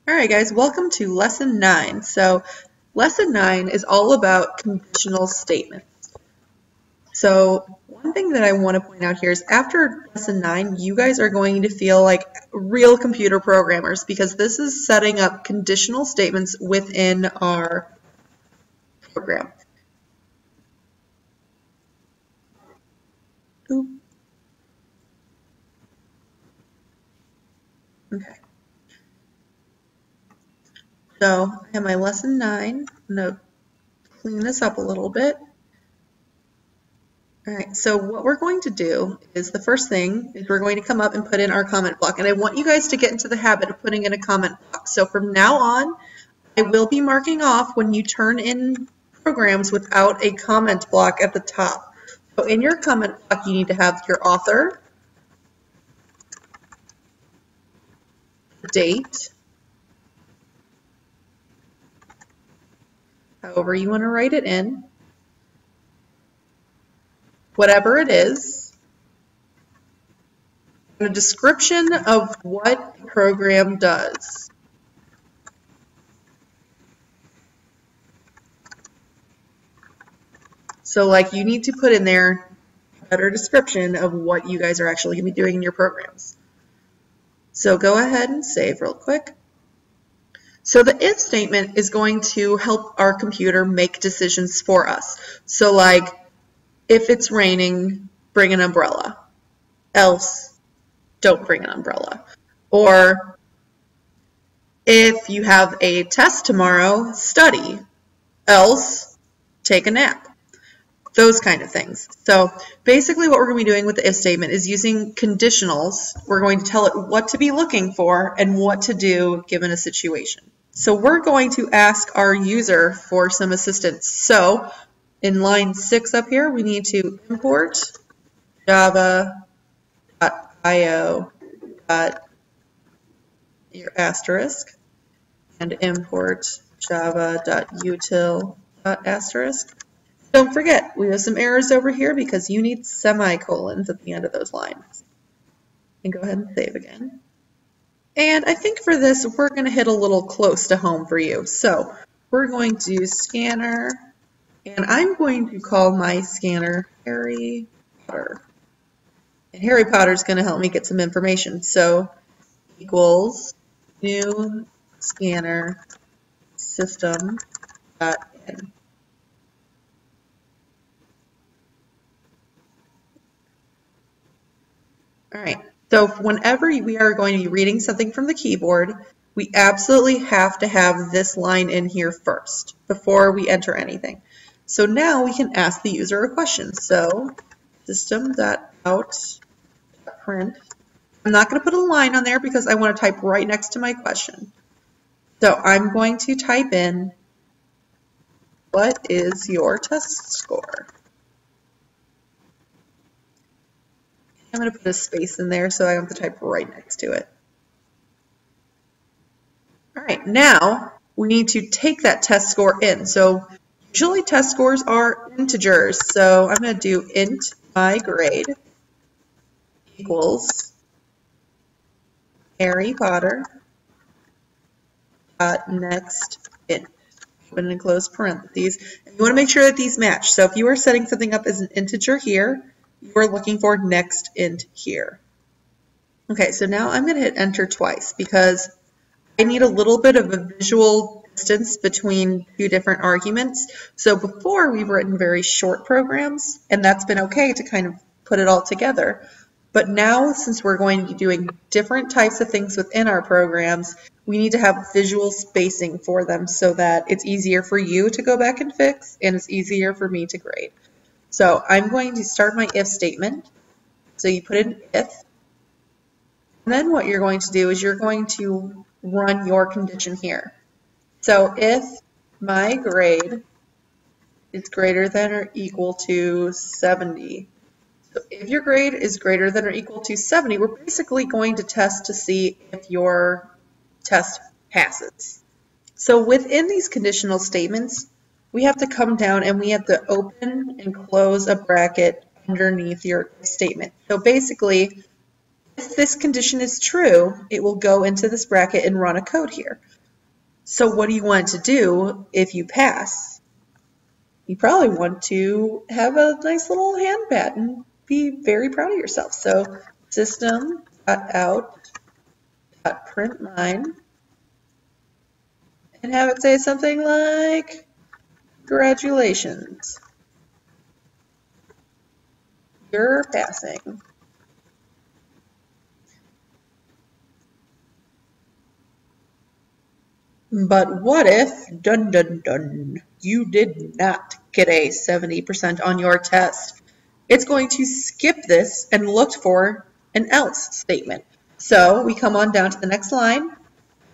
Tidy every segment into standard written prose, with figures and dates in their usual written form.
Alright guys, welcome to lesson 9. So lesson 9 is all about conditional statements. So one thing that I want to point out here is after lesson 9, you guys are going to feel like real computer programmers because this is setting up conditional statements within our program. Ooh. Okay. So I have my lesson 9. I'm going to clean this up a little bit. Alright, so what we're going to do is the first thing is we're going to come up and put in our comment block. And I want you guys to get into the habit of putting in a comment block. So from now on, I will be marking off when you turn in programs without a comment block at the top. So in your comment block, you need to have your author, the date, however you want to write it in, whatever it is, and a description of what the program does. So like you need to put in there a better description of what you guys are actually going to be doing in your programs. So go ahead and save real quick. So the if statement is going to help our computer make decisions for us. So like, if it's raining, bring an umbrella. Else, don't bring an umbrella. Or if you have a test tomorrow, study. Else, take a nap. Those kind of things. So basically what we're going to be doing with the if statement is using conditionals. We're going to tell it what to be looking for and what to do given a situation. So we're going to ask our user for some assistance. So in line 6 up here, we need to import java.io your asterisk and import java.util.asterisk. Don't forget, we have some errors over here because you need semicolons at the end of those lines. And go ahead and save again. And I think for this, we're going to hit a little close to home for you. So we're going to do scanner. And I'm going to call my scanner Harry Potter. And Harry Potter is going to help me get some information. So equals new scanner system.in. All right. So whenever we are going to be reading something from the keyboard, we absolutely have to have this line in here first before we enter anything. So now we can ask the user a question. So system.out.print. I'm not going to put a line on there because I want to type right next to my question. So I'm going to type in, what is your test score? I'm going to put a space in there so I have to type right next to it. All right, now we need to take that test score in. So usually test scores are integers, so I'm going to do int my grade equals Harry Potter next int. Open and close parentheses. And you want to make sure that these match. So if you are setting something up as an integer here, you are looking for next int here. Okay, so now I'm going to hit enter twice because I need a little bit of a visual distance between two different arguments. So before we've written very short programs, and that's been okay to kind of put it all together. But now, since we're going to be doing different types of things within our programs, we need to have visual spacing for them so that it's easier for you to go back and fix, and it's easier for me to grade. So I'm going to start my if statement. So you put in if. And then what you're going to do is you're going to run your condition here. So if my grade is greater than or equal to 70. So if your grade is greater than or equal to 70, we're basically going to test to see if your test passes. So within these conditional statements, we have to come down and we have to open and close a bracket underneath your statement. So basically, if this condition is true, it will go into this bracket and run a code here. So what do you want to do if you pass? You probably want to have a nice little hand pat and be very proud of yourself. So system.out.println and have it say something like, congratulations, you're passing. But what if, dun dun dun, you did not get a 70% on your test? It's going to skip this and look for an else statement. So we come on down to the next line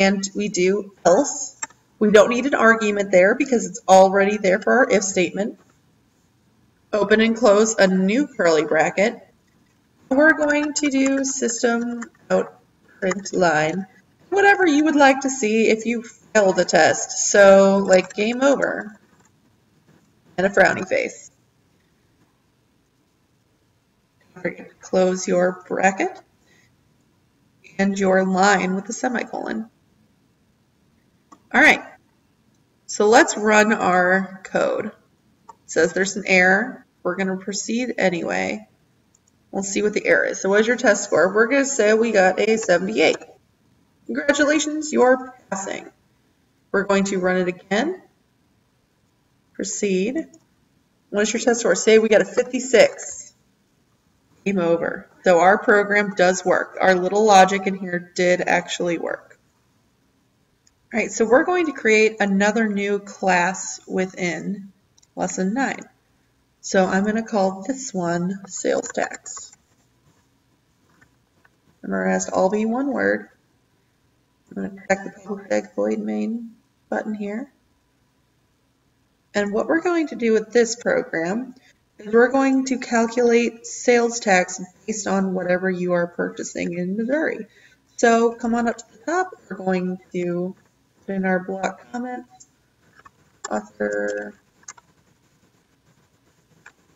and we do else. We don't need an argument there because it's already there for our if statement. Open and close a new curly bracket. We're going to do system out print line, whatever you would like to see if you failed the test. So like game over and a frowny face. Close your bracket and your line with the semicolon. All right, so let's run our code. It says there's an error. We're going to proceed anyway. We'll see what the error is. So what's your test score? We're going to say we got a 78. Congratulations, you're passing. We're going to run it again. Proceed. What is your test score? Say we got a 56. Game over. So our program does work. Our little logic in here did actually work. All right, so we're going to create another new class within lesson 9. So I'm going to call this one sales tax. Remember, it has to all be one word. I'm going to check the public tag void main button here. And what we're going to do with this program is we're going to calculate sales tax based on whatever you are purchasing in Missouri. So come on up to the top. We're going to put in our block comments, author,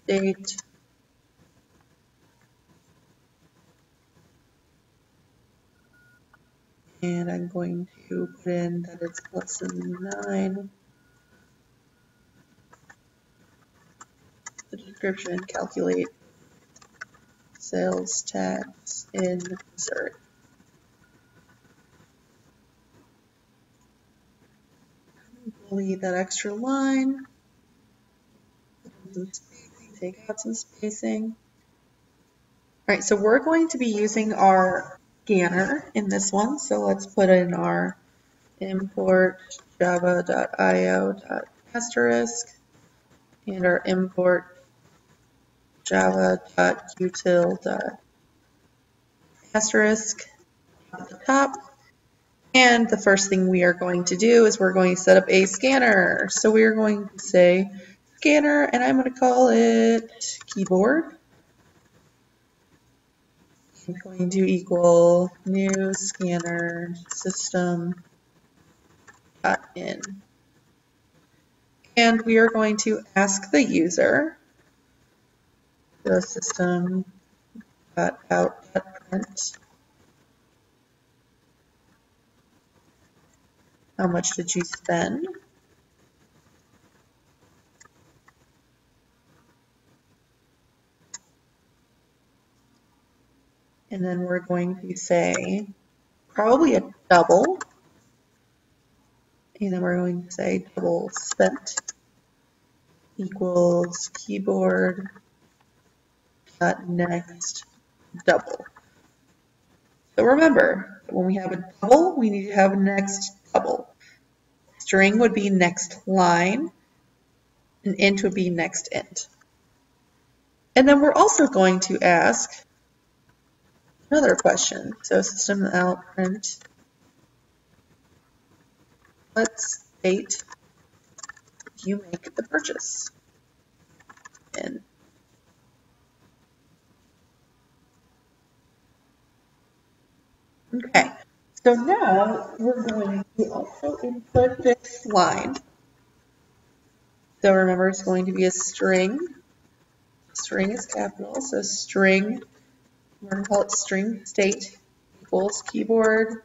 date, and I'm going to put in that it's lesson 9. The description, calculate sales tax in Missouri. Delete that extra line. Take out some spacing. All right, so we're going to be using our scanner in this one. So let's put in our import java.io.asterisk and our import java.util.asterisk at the top. And the first thing we are going to do is we're going to set up a scanner. So we are going to say scanner, and I'm going to call it keyboard. I'm going to equal new scanner system.in. And we are going to ask the user, the system.out.print, how much did you spend? And then we're going to say probably a double. And then we're going to say double spent equals keyboard dot next double. So remember, when we have a double, we need to have next double. String would be next line, and int would be next int. And then we're also going to ask another question. So system.out.print, what state do you make the purchase in? Okay, so now we're going to also input this line. So remember, it's going to be a string. String is capital, so string, we're going to call it string state equals keyboard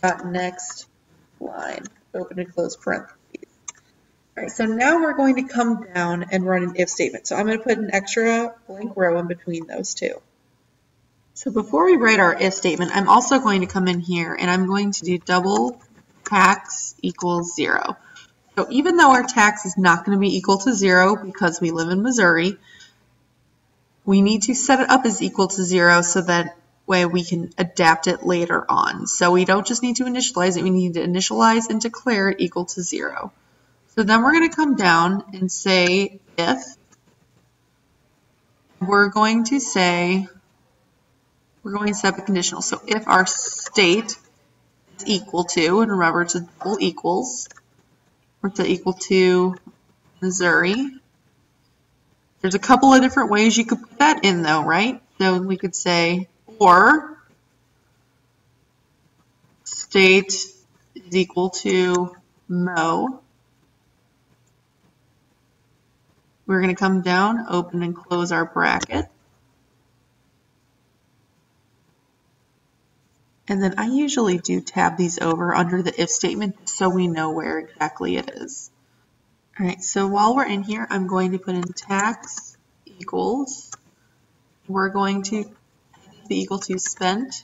dot next line, open and close parentheses. All right, so now we're going to come down and run an if statement. So I'm going to put an extra blank row in between those two. So before we write our if statement, I'm also going to come in here and I'm going to do double tax equals 0. So even though our tax is not going to be equal to 0 because we live in Missouri, we need to set it up as equal to 0 so that way we can adapt it later on. So we don't just need to initialize it, we need to initialize and declare it equal to 0. So then we're going to come down and say if, we're going to set up a conditional. So if our state is equal to, and remember it's a double equals, we're to equal to Missouri. There's a couple of different ways you could put that in though, right? So we could say, or state is equal to Mo. We're going to come down, open and close our bracket. And then I usually do tab these over under the if statement so we know where exactly it is. All right, so while we're in here, I'm going to put in tax equals, we're going to be equal to spent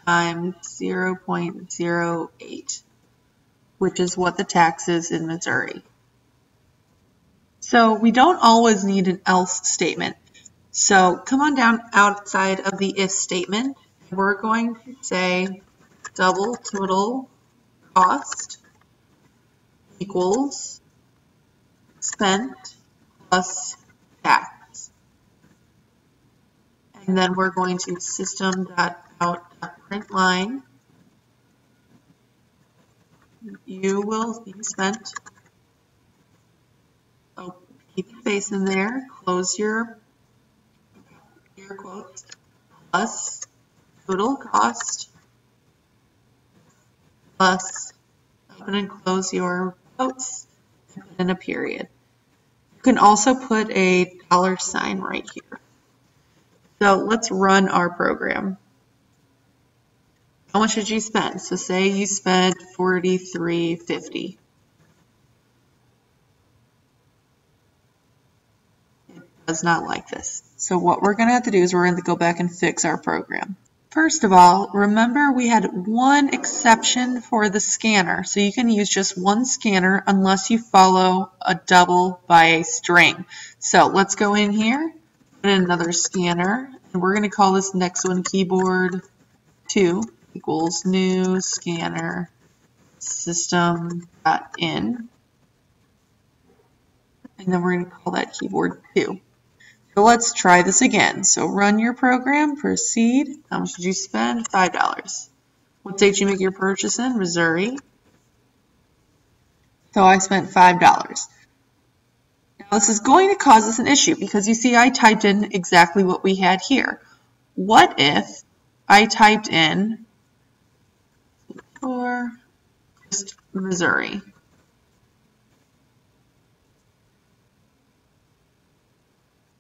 times 0.08, which is what the tax is in Missouri. So we don't always need an else statement. So come on down outside of the if statement. We're going to say double total cost equals spent plus tax. And then we're going to system.out.println. You will be spent. Oh, keep the space in there. Close your quotes. Plus total cost plus open and close your quotes and put in a period. You can also put a $sign right here. So let's run our program. How much did you spend? So say you spent $43.50. It does not like this. So what we're going to have to do is we're going to go back and fix our program. First of all, remember we had one exception for the scanner. So you can use just one scanner unless you follow a double by a string. So let's go in here, put in another scanner, and we're going to call this next one keyboard 2 equals new scanner system.in. And then we're going to call that keyboard 2. So let's try this again. So run your program, proceed. How much did you spend? $5. What state did you make your purchase in? Missouri. So I spent $5. Now this is going to cause us an issue because you see I typed in exactly what we had here. What if I typed in for just Missouri?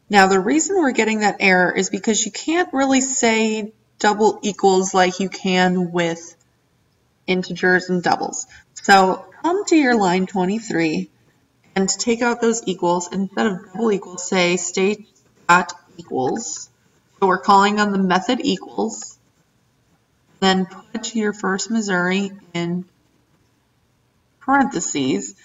Now the reason we're getting that error is because you can't really say double equals like you can with integers and doubles. So come to your line 23 and take out those equals. Instead of double equals, say state.equals. So we're calling on the method equals. Then put your first Missouri in parentheses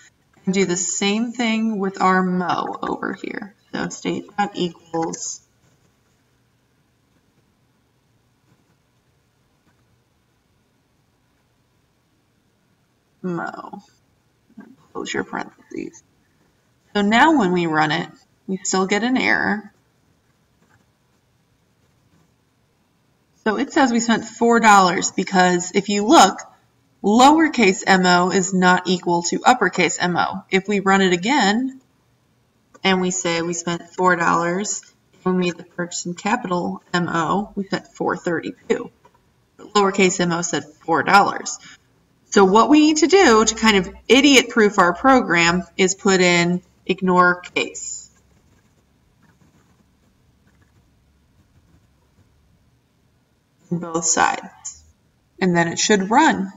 and do the same thing with our Mo over here. So state.equals Mo. Close your parentheses. So now when we run it, we still get an error. So it says we spent $4 because if you look, lowercase mo is not equal to uppercase mo. If we run it again, and we say we spent $4, when we made the purchase in capital MO, we spent $4.32. But lowercase mo said $4. So what we need to do to kind of idiot-proof our program is put in ignore case. On both sides. And then it should run.